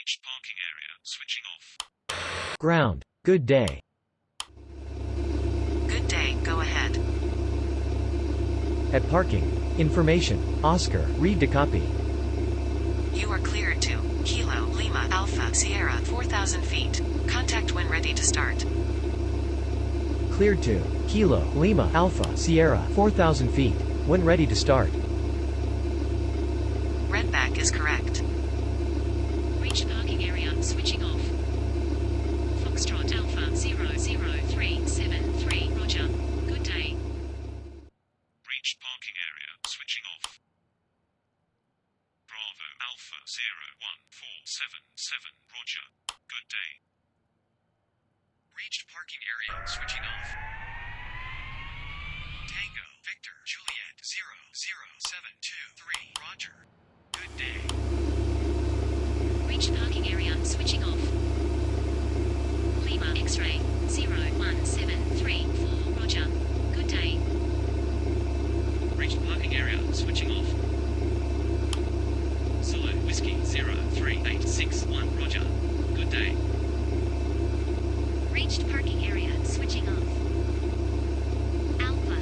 Reached parking area. Switching off. Ground. Good day. Good day, go ahead. At parking. Information. Oscar, read to copy. You are cleared to Kilo Lima Alpha Sierra 4,000 feet. Contact when ready to start. Cleared to Kilo Lima Alpha Sierra 4,000 feet. When ready to start. Redback is correct. Reached parking area. Switching off. Foxtrot Alpha 00373. Roger. Good day. Reached parking area. Switching off. Bravo Alpha 01477. Roger. Good day. Reached parking area. Switching off. Tango Victor Juliet 00723. Roger. Good day. Reached parking area. Switching off. Lima X-ray 01734. Roger. Good day. Reached parking area. Switching off. Solo Whiskey 03861. Roger. Good day. Reached parking area. Switching off. Alpha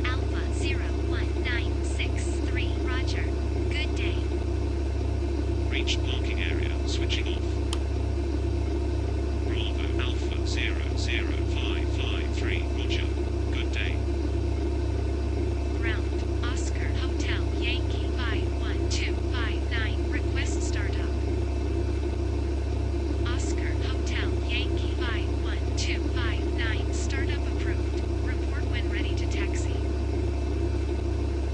01963. Roger. Good day. Reached parking area. Switching off. Bravo Alpha 00553. Roger. Good day. Ground. Oscar Hotel Yankee 51259. Request startup. Oscar Hotel Yankee 51259. Startup approved. Report when ready to taxi.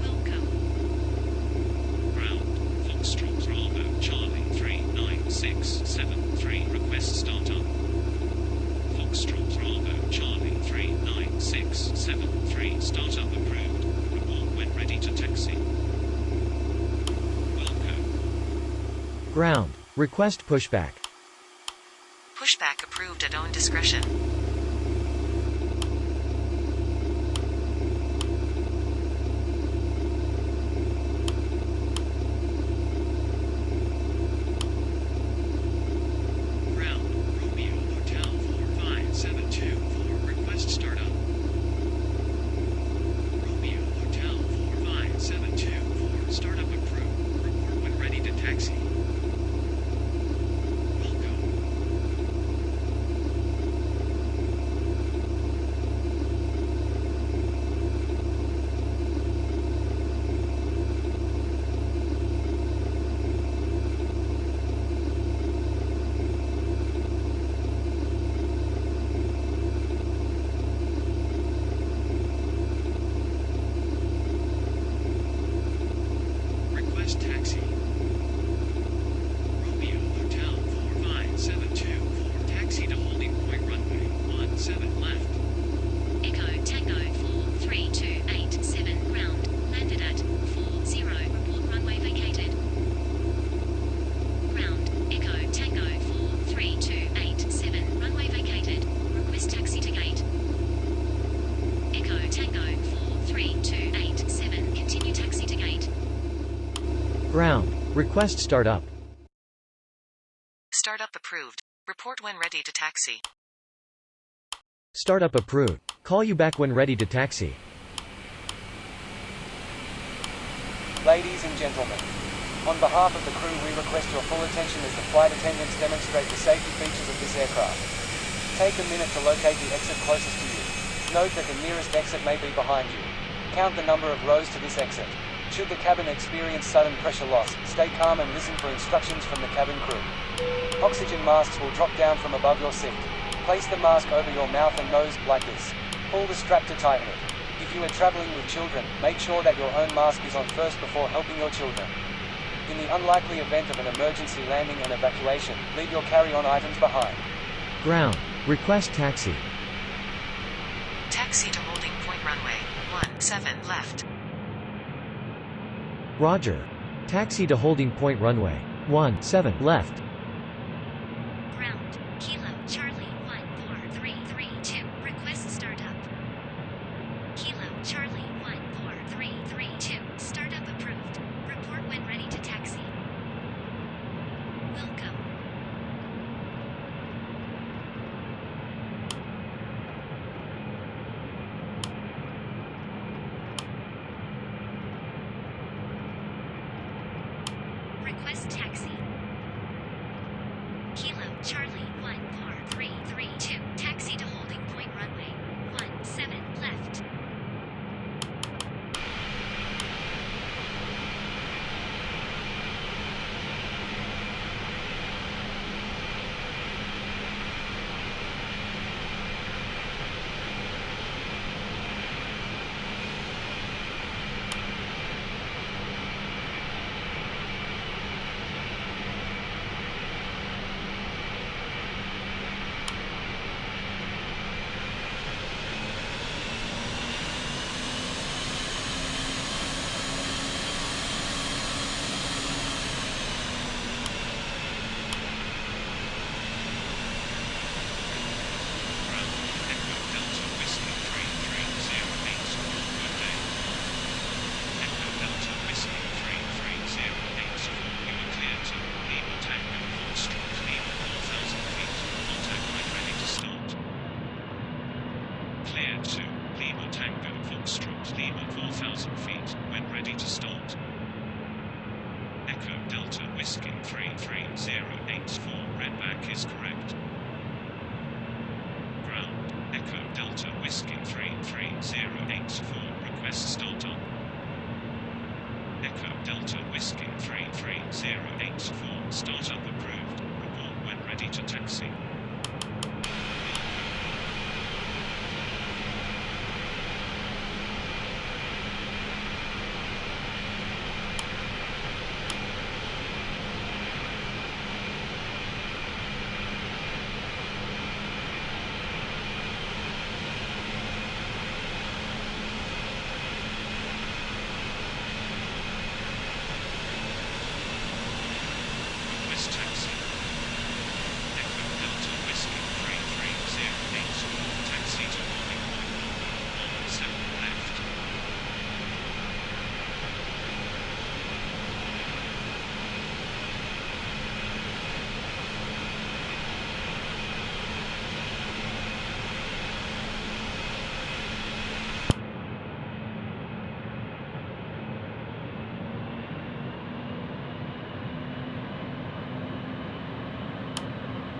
Welcome. Ground. Foxtrot Bravo Charlie 39673. Request startup. Foxtrot Bravo Charlie 39673. Startup approved. Report when ready to taxi. Welcome. Ground. Request pushback. Pushback approved at own discretion. Ground. Romeo Hotel 45724. Request startup. Romeo Hotel 45724. Startup approved. Report when ready to taxi. Welcome. Request taxi. Romeo Hotel 45724. Taxi to holding point runway 17 left. Echo Tango 43287. Ground. Landed at 40. Report runway vacated. Ground. Echo Tango 43287. Runway vacated. Request taxi to gate. Echo Tango 43287. Continue taxi to gate. Ground. Request startup. Startup approved. Report when ready to taxi. Startup approved. Call you back when ready to taxi. Ladies and gentlemen, on behalf of the crew we request your full attention as the flight attendants demonstrate the safety features of this aircraft. Take a minute to locate the exit closest to you. Note that the nearest exit may be behind you. Count the number of rows to this exit. Should the cabin experience sudden pressure loss, stay calm and listen for instructions from the cabin crew. Oxygen masks will drop down from above your seat. Place the mask over your mouth and nose, like this. Pull the strap to tighten it. If you are traveling with children, make sure that your own mask is on first before helping your children. In the unlikely event of an emergency landing and evacuation, leave your carry-on items behind. Ground. Request taxi. Taxi to holding point runway 17 left. Roger. Taxi to holding point runway 17 left. Ground. Kilo Charlie 14332. Request startup. Kilo Charlie 14332. Startup approved. Report when ready to taxi. Welcome. ready to taxi.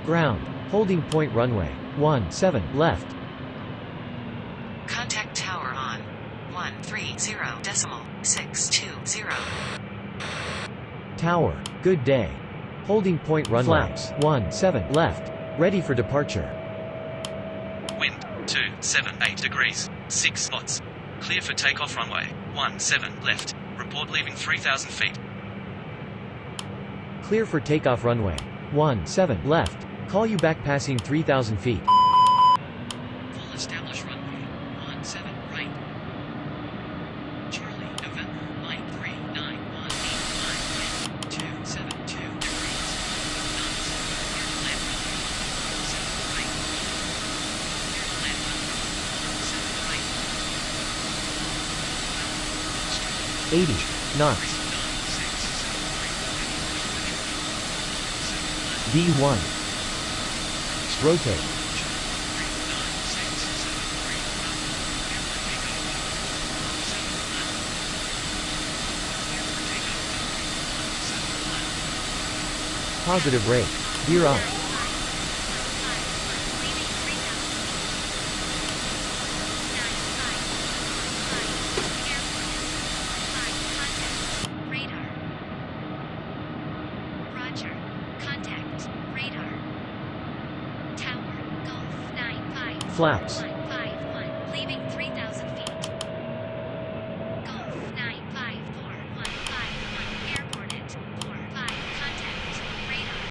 Ground. Holding point runway. 17 left. Contact tower on 130.620. Tower. Good day. Holding point runway. Flaps. 17 left. Ready for departure. Wind 278 degrees, 6 knots. Clear for takeoff runway 17 left. Report leaving 3,000 feet. Clear for takeoff runway. 17 left. Call you back passing 3,000 feet. Full established runway 17 right. Charlie, November, Mike 39185, wind 272 degrees, knots. Clear to land runway 17 right. Clear to land runway 17 right. 80 knots. V1. Rotate. Positive rate. Gear up. Radar. Roger. Contact. Radar. Tower. Golf 95. Flaps.